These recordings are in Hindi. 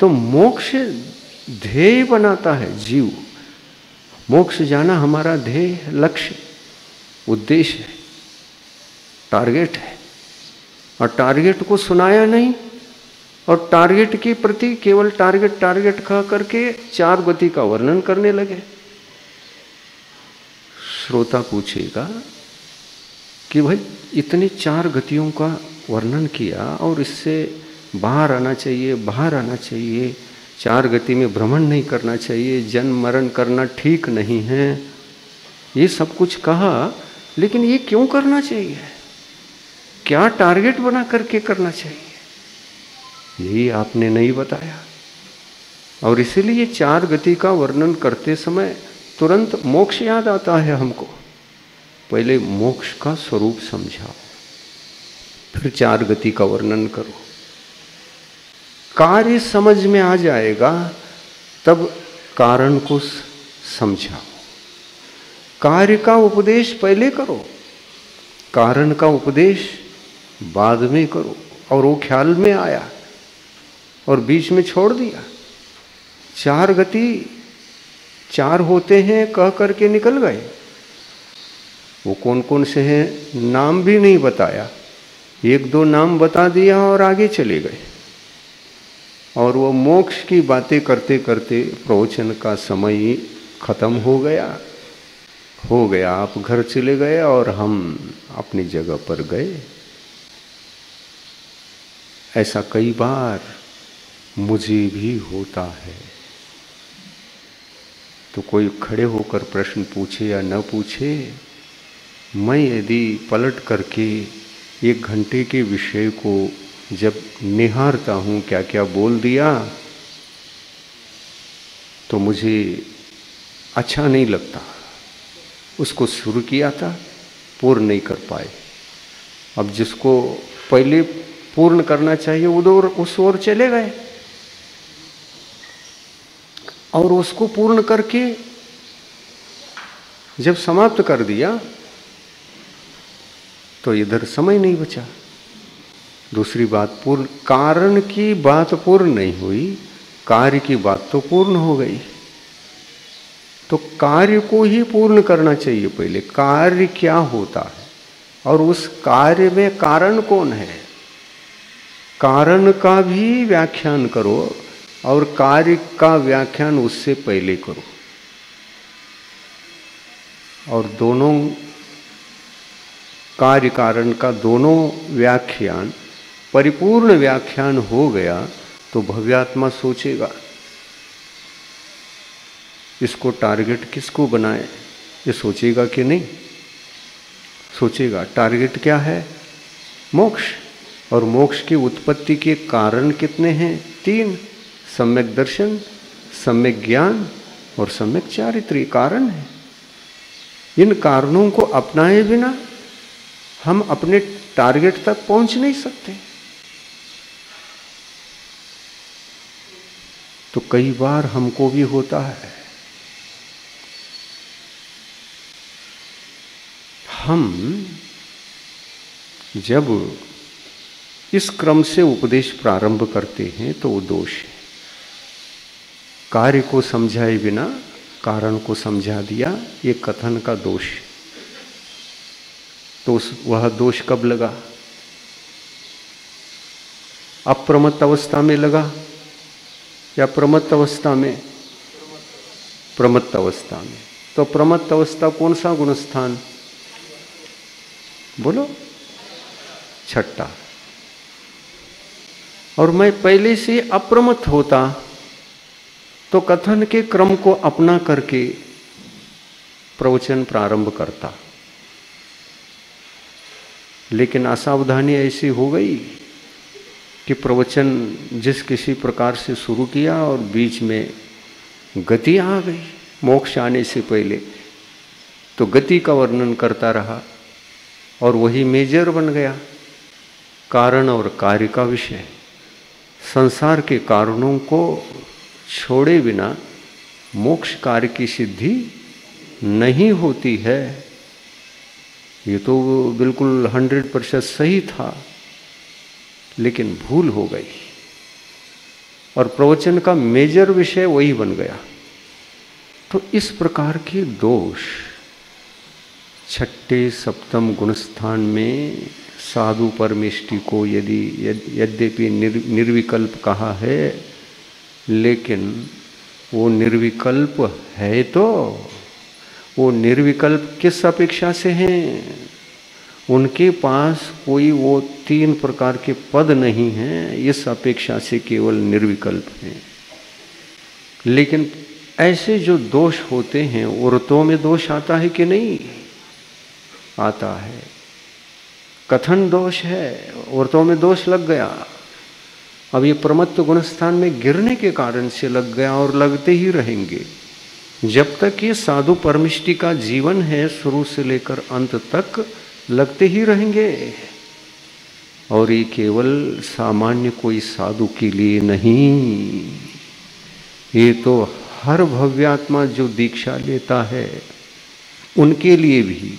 तो मोक्ष ध्येय बनाता है जीव। मोक्ष जाना हमारा ध्येय, लक्ष्य, उद्देश्य है, टारगेट है। और टारगेट को सुनाया नहीं, और टारगेट के प्रति केवल टारगेट टारगेट कह करके 4 गति का वर्णन करने लगे। श्रोता पूछेगा कि भाई इतनी 4 गतियों का वर्णन किया और इससे बाहर आना चाहिए, बाहर आना चाहिए, 4 गति में भ्रमण नहीं करना चाहिए, जन्म मरण करना ठीक नहीं है, ये सब कुछ कहा, लेकिन ये क्यों करना चाहिए, क्या टारगेट बना करके करना चाहिए, यही आपने नहीं बताया। और इसीलिए 4 गति का वर्णन करते समय तुरंत मोक्ष याद आता है हमको। पहले मोक्ष का स्वरूप समझाओ, फिर 4 गति का वर्णन करो। कार्य समझ में आ जाएगा तब कारण को समझाओ। कार्य का उपदेश पहले करो, कारण का उपदेश बाद में करो। और वो ख्याल में आया और बीच में छोड़ दिया। 4 गति 4 होते हैं कह करके निकल गए। वो कौन कौन से हैं नाम भी नहीं बताया, 1-2 नाम बता दिया और आगे चले गए। और वो मोक्ष की बातें करते करते प्रवचन का समय खत्म हो गया। आप घर चले गए और हम अपनी जगह पर गए। ऐसा कई बार मुझे भी होता है। तो कोई खड़े होकर प्रश्न पूछे या न पूछे, मैं यदि पलट करके 1 घंटे के विषय को जब निहारता हूँ क्या क्या बोल दिया, तो मुझे अच्छा नहीं लगता। उसको शुरू किया था, पूर्ण नहीं कर पाए। अब जिसको पहले पूर्ण करना चाहिए उधर उस ओर चले गए, और उसको पूर्ण करके जब समाप्त कर दिया तो इधर समय नहीं बचा। दूसरी बात, पूर्ण कारण की बात पूर्ण नहीं हुई, कार्य की बात तो पूर्ण हो गई। तो कार्य को ही पूर्ण करना चाहिए पहले। कार्य क्या होता है और उस कार्य में कारण कौन है, कारण का भी व्याख्यान करो और कार्य का व्याख्यान उससे पहले करो। और दोनों कार्य कारण का दोनों व्याख्यान परिपूर्ण व्याख्यान हो गया तो भव्यात्मा सोचेगा इसको टारगेट किसको बनाए, ये सोचेगा कि नहीं? सोचेगा। टारगेट क्या है? मोक्ष। और मोक्ष की उत्पत्ति के कारण कितने हैं? 3। सम्यक दर्शन, सम्यक ज्ञान और सम्यक चारित्र्य कारण है। इन कारणों को अपनाए बिना हम अपने टारगेट तक पहुंच नहीं सकते। तो कई बार हमको भी होता है, हम जब इस क्रम से उपदेश प्रारंभ करते हैं तो वो दोष है। कार्य को समझाए बिना कारण को समझा दिया, ये कथन का दोष है। तो वह दोष कब लगा? अप्रमत्त अवस्था में लगा या प्रमत्त अवस्था में? प्रमत्त अवस्था में। तो प्रमत्त अवस्था कौन सा गुणस्थान? बोलो। 6ठा। और मैं पहले से अप्रमत्त होता तो कथन के क्रम को अपना करके प्रवचन प्रारंभ करता। लेकिन असावधानी ऐसी हो गई कि प्रवचन जिस किसी प्रकार से शुरू किया और बीच में गति आ गई मोक्ष आने से पहले, तो गति का वर्णन करता रहा और वही मेजर बन गया, कारण और कार्य का विषय। संसार के कारणों को छोड़े बिना मोक्ष कार्य की सिद्धि नहीं होती है। ये तो बिल्कुल 100% सही था, लेकिन भूल हो गई। और प्रवचन का मेजर विषय वही बन गया। तो इस प्रकार के दोष छठे सप्तम गुणस्थान में साधु परमेष्टि को यद्यपि निर्विकल्प कहा है, लेकिन वो निर्विकल्प है तो वो निर्विकल्प किस अपेक्षा से हैं? उनके पास कोई वो 3 प्रकार के पद नहीं हैं, इस अपेक्षा से केवल निर्विकल्प हैं। लेकिन ऐसे जो दोष होते हैं, औरतों में दोष आता है कि नहीं? आता है। कथन दोष है, औरतों में दोष लग गया। अब ये प्रमत्त गुणस्थान में गिरने के कारण से लग गया और लगते ही रहेंगे जब तक ये साधु परमिष्टि का जीवन है, शुरू से लेकर अंत तक लगते ही रहेंगे। और ये केवल सामान्य कोई साधु के लिए नहीं, ये तो हर भव्यात्मा जो दीक्षा लेता है उनके लिए भी,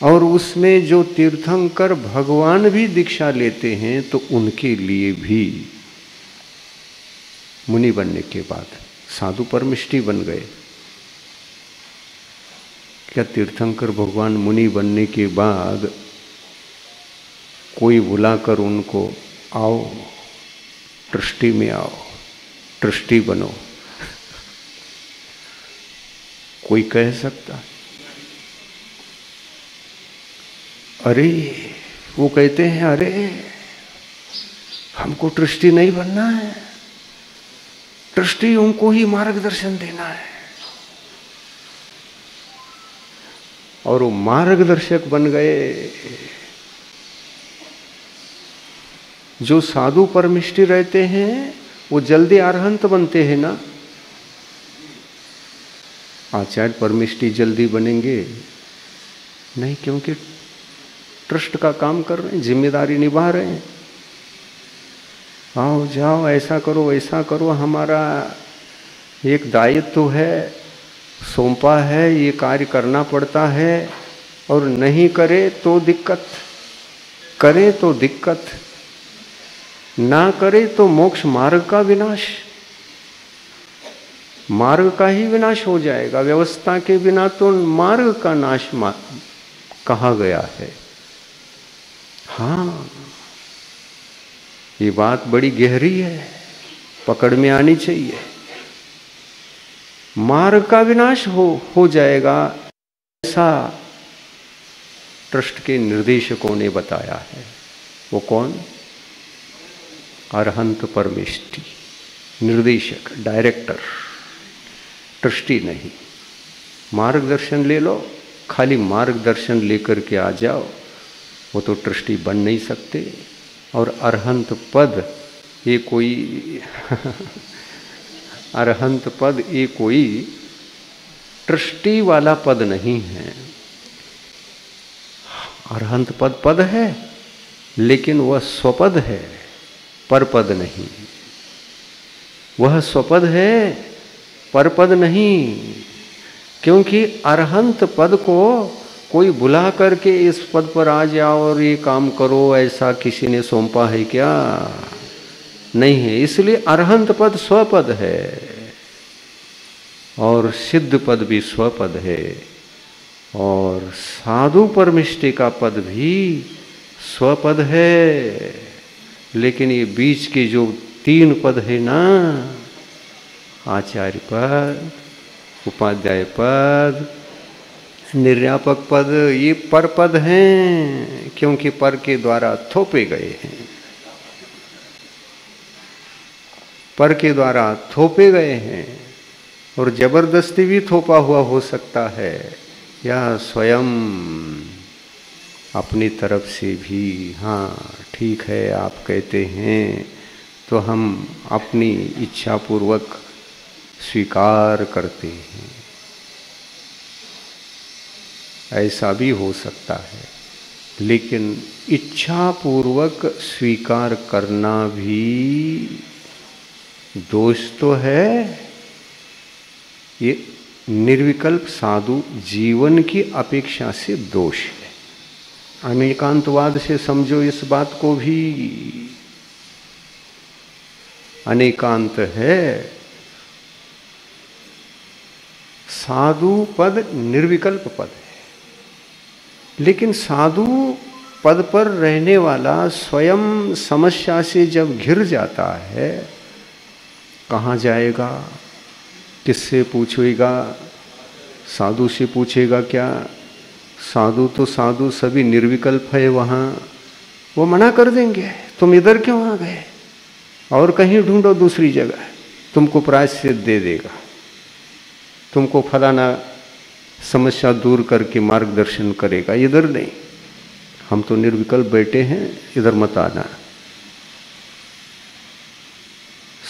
और उसमें जो तीर्थंकर भगवान भी दीक्षा लेते हैं तो उनके लिए भी। मुनि बनने के बाद साधु परमिष्टि बन गए। क्या तीर्थंकर भगवान मुनि बनने के बाद कोई बुलाकर उनको आओ ट्रस्टी में आओ, ट्रस्टी बनो, कोई कह सकता? अरे वो कहते हैं अरे हमको ट्रस्टी नहीं बनना है, ट्रस्टी उनको ही मार्गदर्शन देना है। और वो मार्गदर्शक बन गए। जो साधु परमिष्टि रहते हैं वो जल्दी अरहंत बनते हैं ना। आचार्य परमिष्टि जल्दी बनेंगे नहीं, क्योंकि ट्रस्ट का काम कर रहे हैं, जिम्मेदारी निभा रहे हैं। आओ जाओ ऐसा करो वैसा करो, हमारा एक दायित्व है, सौंपा है, ये कार्य करना पड़ता है। और नहीं करे तो दिक्कत, करे तो दिक्कत, ना करे तो मोक्ष मार्ग का विनाश, मार्ग का ही विनाश हो जाएगा। व्यवस्था के बिना तो मार्ग का नाश कहा गया है। हाँ, ये बात बड़ी गहरी है, पकड़ में आनी चाहिए। मार्ग का विनाश हो जाएगा, ऐसा ट्रस्ट के निर्देशकों ने बताया है। वो कौन? अरहंत परमेष्टि, निर्देशक, डायरेक्टर, ट्रस्टी नहीं। मार्गदर्शन ले लो, खाली मार्गदर्शन लेकर के आ जाओ, वो तो ट्रस्टी बन नहीं सकते। और अरहंत पद ये कोई अरहंत पद ये कोई ट्रस्टी वाला पद नहीं है। अरहंत पद है, लेकिन वह स्वपद है, परपद नहीं। वह स्वपद है, परपद नहीं। क्योंकि अरहंत पद को कोई बुला करके इस पद पर आ जाओ और ये काम करो, ऐसा किसी ने सौंपा है क्या? नहीं है। इसलिए अरहंत पद स्वपद है और सिद्ध पद भी स्वपद है, और साधु परमिष्टि का पद भी स्वपद है। लेकिन ये बीच के जो 3 पद है ना, आचार्य पद, उपाध्याय पद, निर्यापक पद, ये परपद हैं, क्योंकि पर के द्वारा थोपे गए हैं, पर के द्वारा थोपे गए हैं। और जबरदस्ती भी थोपा हुआ हो सकता है, या स्वयं अपनी तरफ से भी। हाँ ठीक है, आप कहते हैं तो हम अपनी इच्छा पूर्वक स्वीकार करते हैं, ऐसा भी हो सकता है। लेकिन इच्छा पूर्वक स्वीकार करना भी दोष तो है। ये निर्विकल्प साधु जीवन की अपेक्षा से दोष है। अनेकांतवाद से समझो इस बात को भी। अनेकांत है। साधु पद निर्विकल्प पद है, लेकिन साधु पद पर रहने वाला स्वयं समस्या से जब घिर जाता है, कहाँ जाएगा, किससे पूछेगा? साधु से पूछेगा क्या? साधु तो साधु सभी निर्विकल्प है, वहाँ वो मना कर देंगे, तुम इधर क्यों आ गए, और कहीं ढूंढो दूसरी जगह, तुमको प्रायश्चित दे देगा, तुमको फलाना समस्या दूर करके मार्गदर्शन करेगा, इधर नहीं, हम तो निर्विकल्प बैठे हैं, इधर मत आना।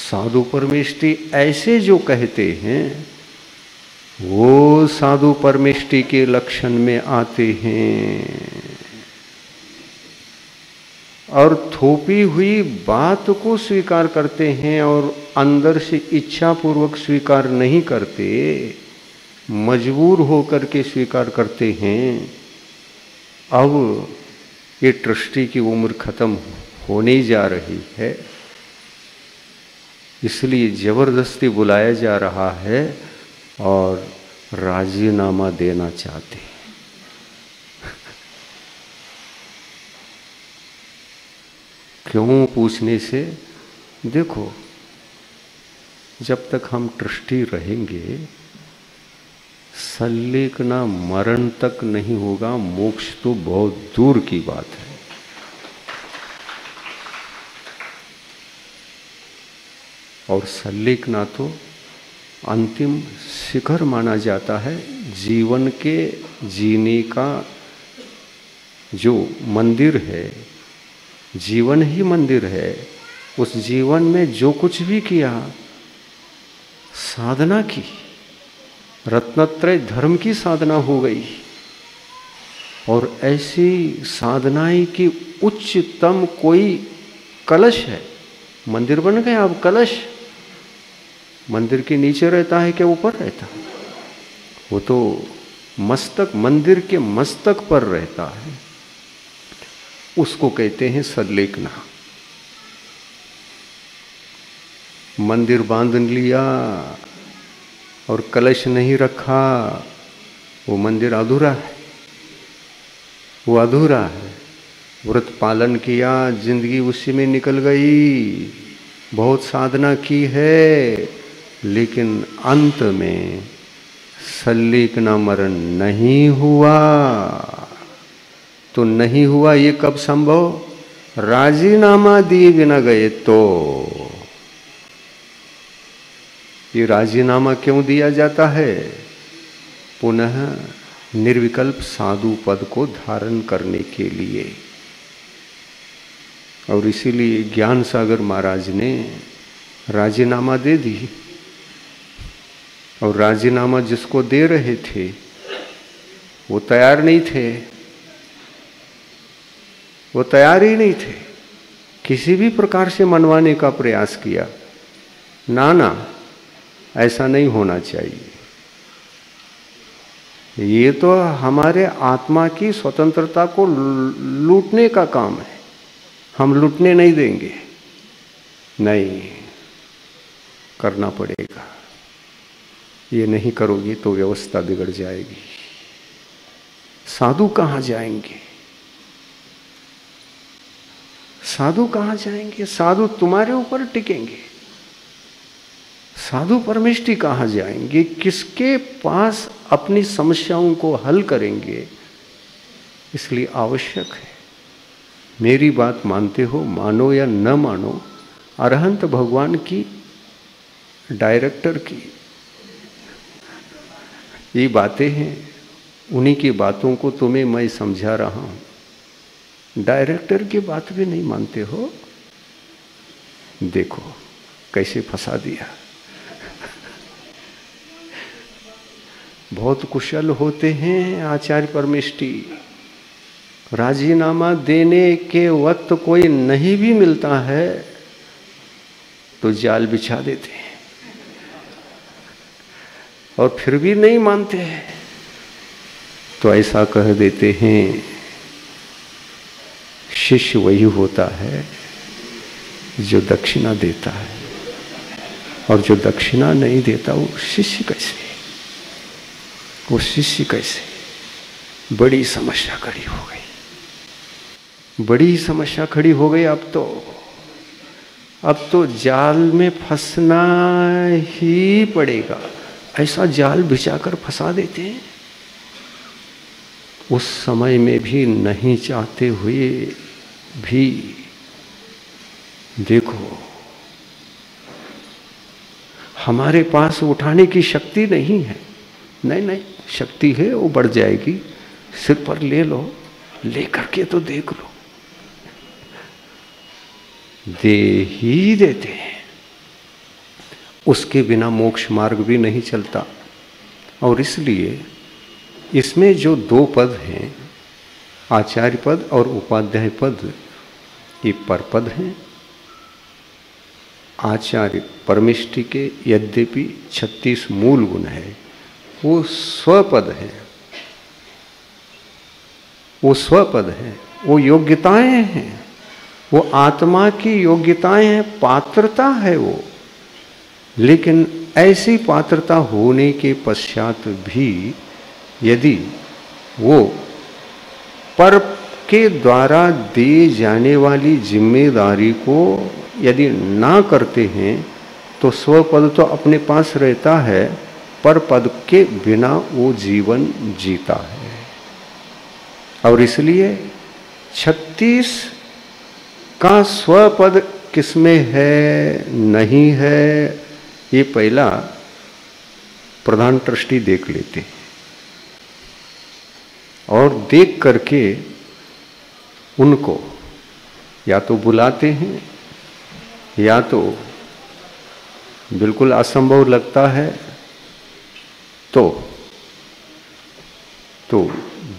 साधु परमेष्टि ऐसे जो कहते हैं वो साधु परमेष्टि के लक्षण में आते हैं, और थोपी हुई बात को स्वीकार करते हैं और अंदर से इच्छा पूर्वक स्वीकार नहीं करते, मजबूर होकर के स्वीकार करते हैं। अब ये ट्रस्टी की उम्र खत्म होने जा रही है, इसलिए जबरदस्ती बुलाया जा रहा है और राजीनामा देना चाहते हैं। क्यों पूछने से, देखो जब तक हम ट्रस्टी रहेंगे सल्लेखना मरण तक नहीं होगा, मोक्ष तो बहुत दूर की बात है। और सल्लेखना तो अंतिम शिखर माना जाता है, जीवन के जीने का जो मंदिर है, जीवन ही मंदिर है। उस जीवन में जो कुछ भी किया, साधना की, रत्नत्रय धर्म की साधना हो गई, और ऐसी साधनाएं की उच्चतम कोई कलश है। मंदिर बन गया, अब कलश मंदिर के नीचे रहता है कि ऊपर रहता है? वो तो मस्तक, मंदिर के मस्तक पर रहता है, उसको कहते हैं सल्लेखना। मंदिर बांध लिया और कलश नहीं रखा, वो मंदिर अधूरा है, वो अधूरा है। व्रत पालन किया, जिंदगी उसी में निकल गई, बहुत साधना की है, लेकिन अंत में सल्लेखना मरण नहीं हुआ। तो नहीं हुआ ये कब संभव? राजीनामा दिए बिना गए तो। ये राजीनामा क्यों दिया जाता है? पुनः निर्विकल्प साधु पद को धारण करने के लिए। और इसीलिए ज्ञान सागर महाराज ने राजीनामा दे दी, और राजीनामा जिसको दे रहे थे वो तैयार नहीं थे, वो तैयार ही नहीं थे। किसी भी प्रकार से मनवाने का प्रयास किया, ना ना ऐसा नहीं होना चाहिए, ये तो हमारे आत्मा की स्वतंत्रता को लूटने का काम है, हम लूटने नहीं देंगे। नहीं, करना पड़ेगा, ये नहीं करोगी तो व्यवस्था बिगड़ जाएगी। साधु कहाँ जाएंगे? साधु कहाँ जाएंगे? साधु तुम्हारे ऊपर टिकेंगे। साधु परमेष्टि कहाँ जाएंगे? किसके पास अपनी समस्याओं को हल करेंगे? इसलिए आवश्यक है, मेरी बात मानते हो, मानो या न मानो, अरहंत भगवान की, डायरेक्टर की ये बातें हैं, उन्हीं की बातों को तुम्हें मैं समझा रहा हूं। डायरेक्टर की बात भी नहीं मानते हो, देखो कैसे फंसा दिया। बहुत कुशल होते हैं आचार्य परमेष्टि, राजीनामा देने के वक्त कोई नहीं भी मिलता है तो जाल बिछा देते हैं, और फिर भी नहीं मानते हैं तो ऐसा कह देते हैं, शिष्य वही होता है जो दक्षिणा देता है। और जो दक्षिणा नहीं देता वो शिष्य कैसे? वो शिष्य कैसे? बड़ी समस्या खड़ी हो गई, बड़ी समस्या खड़ी हो गई। अब तो जाल में फंसना ही पड़ेगा। ऐसा जाल बिछाकर फंसा देते हैं। उस समय में भी नहीं चाहते हुए भी देखो, हमारे पास उठाने की शक्ति नहीं है। नहीं, शक्ति है, वो बढ़ जाएगी। सिर पर ले लो, लेकर के तो देख लो। दे ही देते हैं। उसके बिना मोक्ष मार्ग भी नहीं चलता। और इसलिए इसमें जो दो पद हैं, आचार्य पद और उपाध्याय पद, ये परपद हैं। आचार्य परमिष्टि के यद्यपि 36 मूल गुण है, वो स्वपद है, वो स्वपद है, वो योग्यताएं हैं, वो आत्मा की योग्यताएं हैं, पात्रता है वो। लेकिन ऐसी पात्रता होने के पश्चात भी यदि वो पर के द्वारा दी जाने वाली जिम्मेदारी को यदि ना करते हैं तो स्वपद तो अपने पास रहता है, पर पद के बिना वो जीवन जीता है। और इसलिए 36 का स्वपद किसमें है नहीं है, ये पहला प्रधान ट्रस्टी देख लेते हैं। और देख करके उनको या तो बुलाते हैं, या तो बिल्कुल असंभव लगता है तो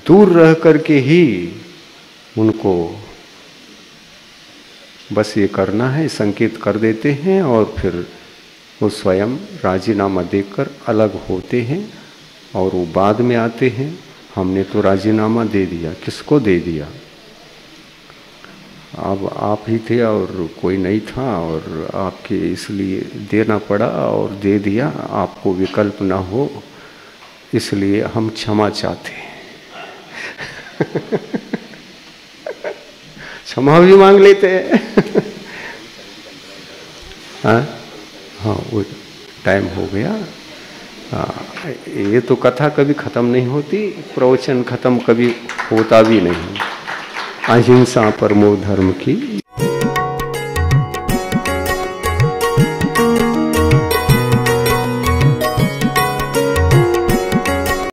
दूर रह करके ही उनको बस ये करना है, संकेत कर देते हैं। और फिर वो स्वयं राजीनामा देकर अलग होते हैं। और वो बाद में आते हैं, हमने तो राजीनामा दे दिया। किसको दे दिया? अब आप ही थे और कोई नहीं था, और आपके इसलिए देना पड़ा और दे दिया। आपको विकल्प ना हो, इसलिए हम क्षमा चाहते हैं। क्षमा भी मांग लेते हैं। हाँ, वो टाइम हो गया। ये तो कथा कभी खत्म नहीं होती, प्रवचन खत्म कभी होता भी नहीं। अहिंसा परमो धर्म की।